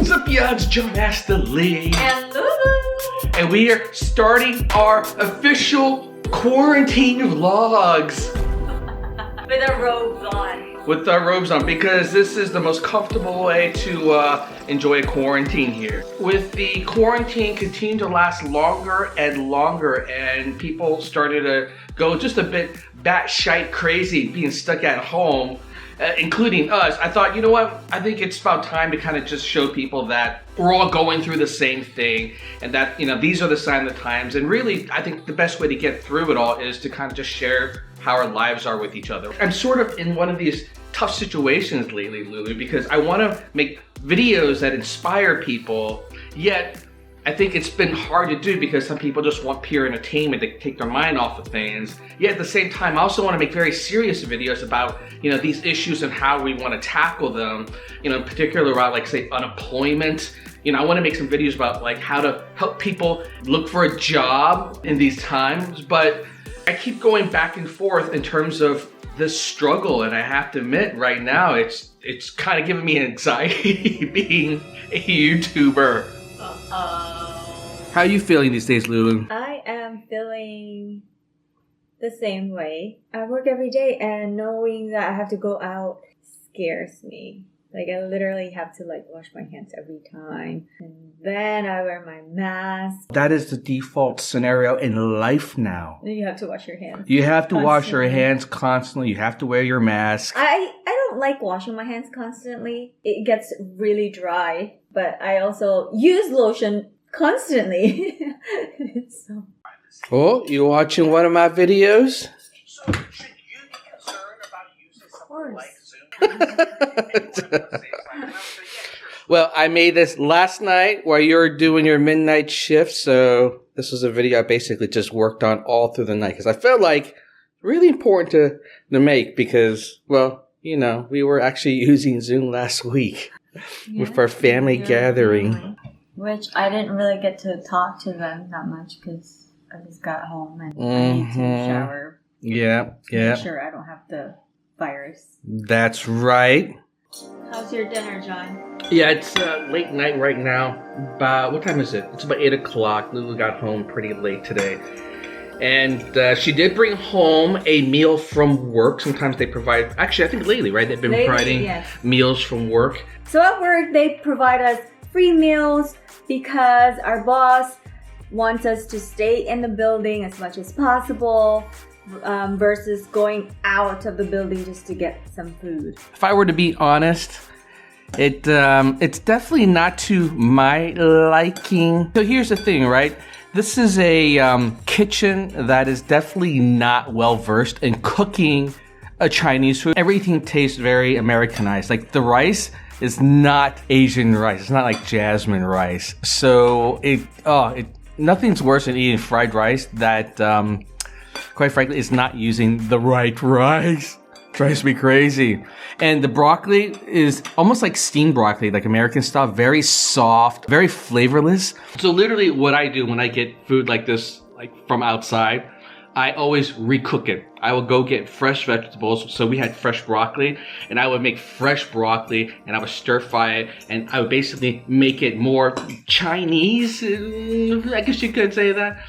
What's up, y'all? It's Joe Master Lee. And Lulu. And we are starting our official quarantine vlogs. With our robes on. With our robes on, because this is the most comfortable way to enjoy a quarantine here. With the quarantine continuing to last longer and longer, and people started to go just a bit batshite crazy being stuck at home, including us, I thought, you know what? I think it's about time to kind of just show people that we're all going through the same thing, and that, you know, these are the signs of the times. And really, I think the best way to get through it all is to kind of just share how our lives are with each other. I'm sort of in one of these tough situations lately, Lulu, because I want to make videos that inspire people, yet I think it's been hard to do because some people just want pure entertainment to take their mind off of things. Yet at the same time, I also want to make very serious videos about, you know, these issues and how we want to tackle them. You know, in particular about, like, say, unemployment. You know, I want to make some videos about, like, how to help people look for a job in these times. But I keep going back and forth in terms of this struggle, and I have to admit, right now, it's kind of giving me anxiety being a YouTuber. How are you feeling these days, Lulu? I am feeling the same way. I work every day, and knowing that I have to go out scares me. Like, I literally have to, like, wash my hands every time. And then I wear my mask. That is the default scenario in life now. Then you have to wash your hands. You have to wash your constantly. hands constantly. You have to wear your mask. I don't like washing my hands constantly. It gets really dry. But I also use lotion constantly. So. Oh, you watching one of my videos? So should you be concerned about using something like Zoom? Well, I made this last night while you were doing your midnight shift, so this was a video I basically just worked on all through the night because I felt like really important to make because, well, you know, we were actually using Zoom last week with our family gathering. Which I didn't really get to talk to them that much because I just got home and I need to shower. Yeah. Make sure I don't have the virus. That's right. How's your dinner, John? Yeah, it's late night right now. What time is it? It's about 8 o'clock. Lulu got home pretty late today. And she did bring home a meal from work. Sometimes they provide, actually I think lately, right? They've been providing meals from work. So at work, they provide us free meals because our boss wants us to stay in the building as much as possible versus going out of the building just to get some food. If I were to be honest, it's definitely not to my liking. So here's the thing, right? This is a kitchen that is definitely not well versed in cooking a Chinese food. Everything tastes very Americanized. Like the rice is not Asian rice. It's not like jasmine rice. So nothing's worse than eating fried rice that, quite frankly, is not using the right rice. Drives me crazy. And the broccoli is almost like steamed broccoli, like American style, very soft, very flavorless. So literally what I do when I get food like this, like from outside, I always recook it. I will go get fresh vegetables. So we had fresh broccoli, and I would make fresh broccoli, and I would stir fry it, and I would basically make it more Chinese, I guess you could say that.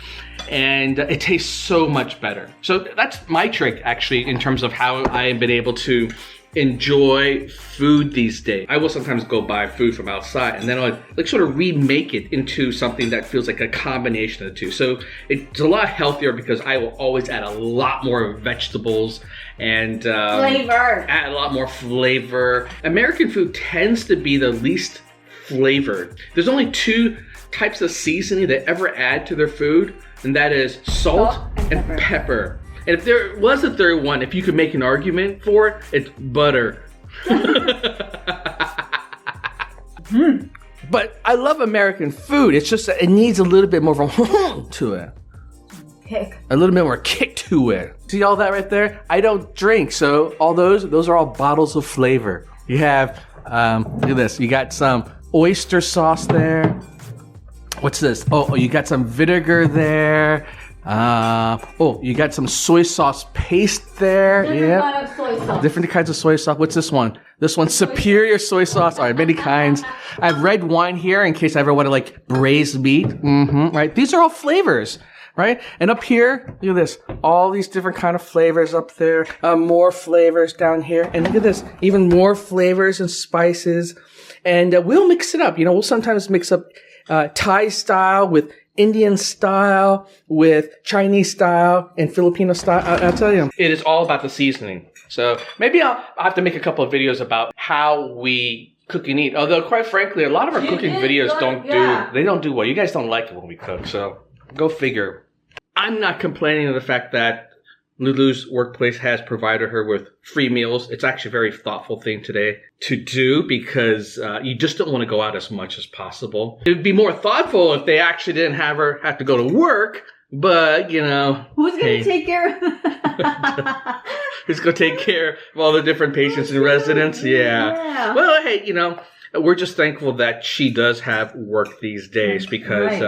And it tastes so much better. So that's my trick, actually, in terms of how I have been able to enjoy food these days. I will sometimes go buy food from outside, and then I'll like sort of remake it into something that feels like a combination of the two. So it's a lot healthier because I will always add a lot more vegetables and Flavor. add a lot more flavor. American food tends to be the least flavored. There's only two types of seasoning they ever add to their food, and that is salt and pepper. And if there was a third one, if you could make an argument for it, it's butter. But I love American food. It's just that it needs a little bit more of a to it. Kick. A little bit more kick to it. See all that right there? I don't drink, so all those are all bottles of flavor. You have, look at this. You got some oyster sauce there. What's this? Oh, you got some vinegar there. You got some soy sauce paste there. Different kind of soy soy sauce. Different kinds of soy sauce. What's this one? This one's superior soy sauce. All right, many kinds. I have red wine here in case I ever want to like braise meat. Right? These are all flavors, right? And up here, look at this. All these different kind of flavors up there. More flavors down here. And look at this. Even more flavors and spices. And we'll mix it up. You know, we'll sometimes mix up Thai style with Indian style, with Chinese style, and Filipino style. I'll tell you, it is all about the seasoning. So maybe I'll have to make a couple of videos about how we cook and eat. Although, quite frankly, a lot of our cooking videos don't do well. You guys don't like it when we cook, so go figure. I'm not complaining of the fact that Lulu's workplace has provided her with free meals. It's actually a very thoughtful thing today to do because you just don't want to go out as much as possible. It would be more thoughtful if they actually didn't have to go to work, but, you know. Who's going to take care of Who's going to take care of all the different patients and residents? Yeah. Well, hey, you know, we're just thankful that she does have work these days because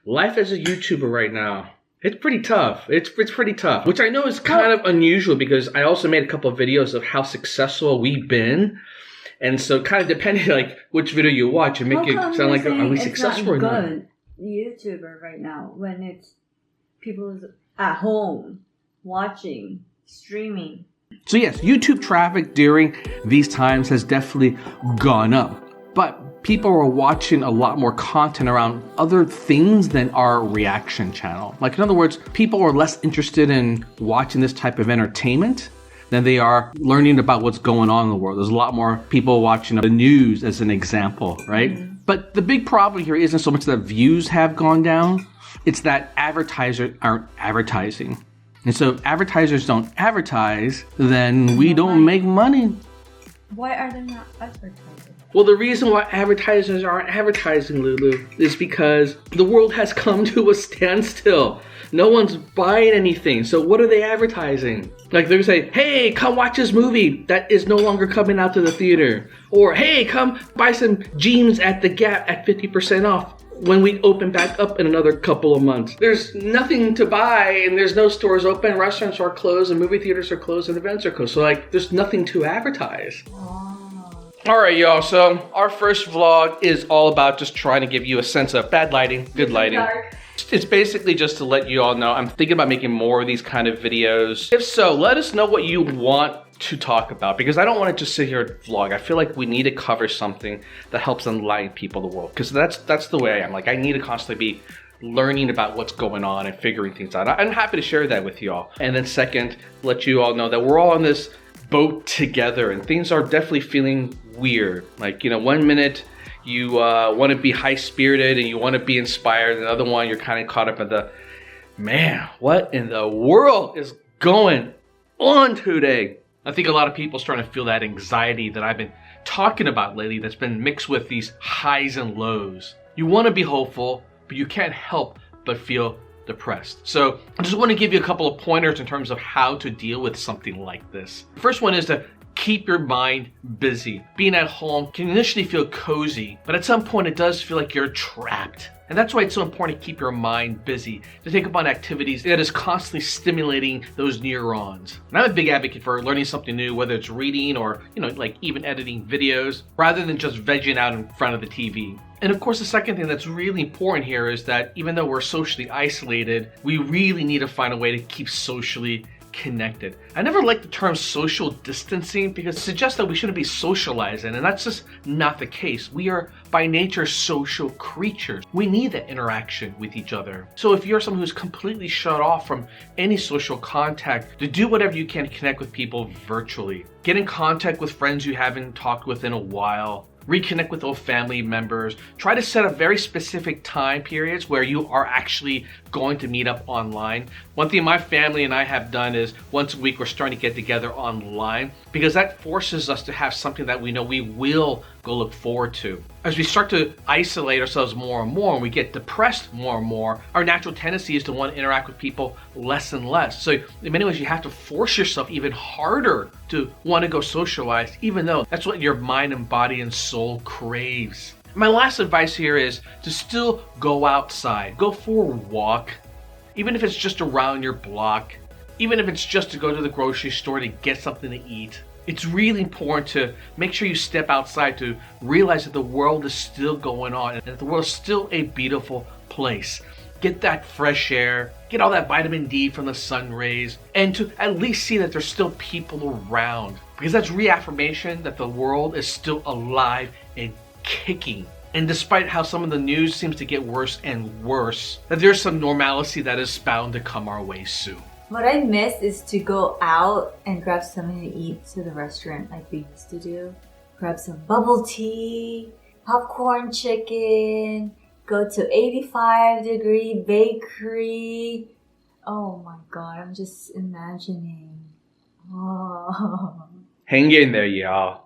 life as a YouTuber right now, it's pretty tough. It's pretty tough, which I know is kind of unusual because I also made a couple of videos of how successful we've been. And so kind of depending like which video you watch, it make it sound like, are we successful or not? Good YouTuber right now when it's people at home watching, streaming. So yes, YouTube traffic during these times has definitely gone up. But people are watching a lot more content around other things than our reaction channel. Like, in other words, people are less interested in watching this type of entertainment than they are learning about what's going on in the world. There's a lot more people watching the news as an example, right? Mm-hmm. But the big problem here isn't so much that views have gone down, it's that advertisers aren't advertising. And so if advertisers don't advertise, then we don't make money. Why are they not advertising? Well, the reason why advertisers aren't advertising, Lulu, is because the world has come to a standstill. No one's buying anything. So what are they advertising? Like they're saying, hey, come watch this movie that is no longer coming out to the theater. Or, hey, come buy some jeans at the Gap at 50% off when we open back up in another couple of months. There's nothing to buy and there's no stores open, restaurants are closed, and movie theaters are closed, and events are closed. So like, there's nothing to advertise. All right, y'all. So our first vlog is all about just trying to give you a sense of bad lighting, good lighting. It's basically just to let you all know I'm thinking about making more of these kind of videos. If so, let us know what you want to talk about because I don't want to just sit here and vlog. I feel like we need to cover something that helps enlighten people of the world because that's the way I am. Like I need to constantly be learning about what's going on and figuring things out. I'm happy to share that with you all. And then second, let you all know that we're all on this boat together and things are definitely feeling weird. Like, you know, 1 minute you want to be high-spirited and you want to be inspired, and the other one you're kind of caught up in the, man, what in the world is going on today? I think a lot of people are starting to feel that anxiety that I've been talking about lately that's been mixed with these highs and lows. You want to be hopeful, but you can't help but feel depressed. So I just want to give you a couple of pointers in terms of how to deal with something like this. The first one is to keep your mind busy. Being at home can initially feel cozy, but at some point it does feel like you're trapped. And that's why it's so important to keep your mind busy, to take up on activities that is constantly stimulating those neurons. And I'm a big advocate for learning something new, whether it's reading or, you know, like even editing videos, rather than just vegging out in front of the TV. And of course, the second thing that's really important here is that even though we're socially isolated, we really need to find a way to keep socially connected. I never liked the term social distancing because it suggests that we shouldn't be socializing, and that's just not the case. We are by nature social creatures. We need that interaction with each other. So if you're someone who's completely shut off from any social contact, to do whatever you can to connect with people virtually. Get in contact with friends you haven't talked with in a while. Reconnect with old family members. Try to set up very specific time periods where you are actually going to meet up online. One thing my family and I have done is once a week we're starting to get together online because that forces us to have something that we know we will go look forward to. As we start to isolate ourselves more and more and we get depressed more and more, our natural tendency is to want to interact with people less and less. So in many ways you have to force yourself even harder to want to go socialize, even though that's what your mind and body and soul craves. My last advice here is to still go outside. Go for a walk, even if it's just around your block. even if it's just to go to the grocery store to get something to eat. It's really important to make sure you step outside to realize that the world is still going on and that the world is still a beautiful place. Get that fresh air, get all that vitamin D from the sun rays, and to at least see that there's still people around. Because that's reaffirmation that the world is still alive and kicking. And despite how some of the news seems to get worse and worse, that there's some normalcy that is bound to come our way soon. What I miss is to go out and grab something to eat to the restaurant like we used to do. Grab some bubble tea, popcorn chicken, go to 85-degree bakery. Oh my god, I'm just imagining. Oh. Hang in there, y'all.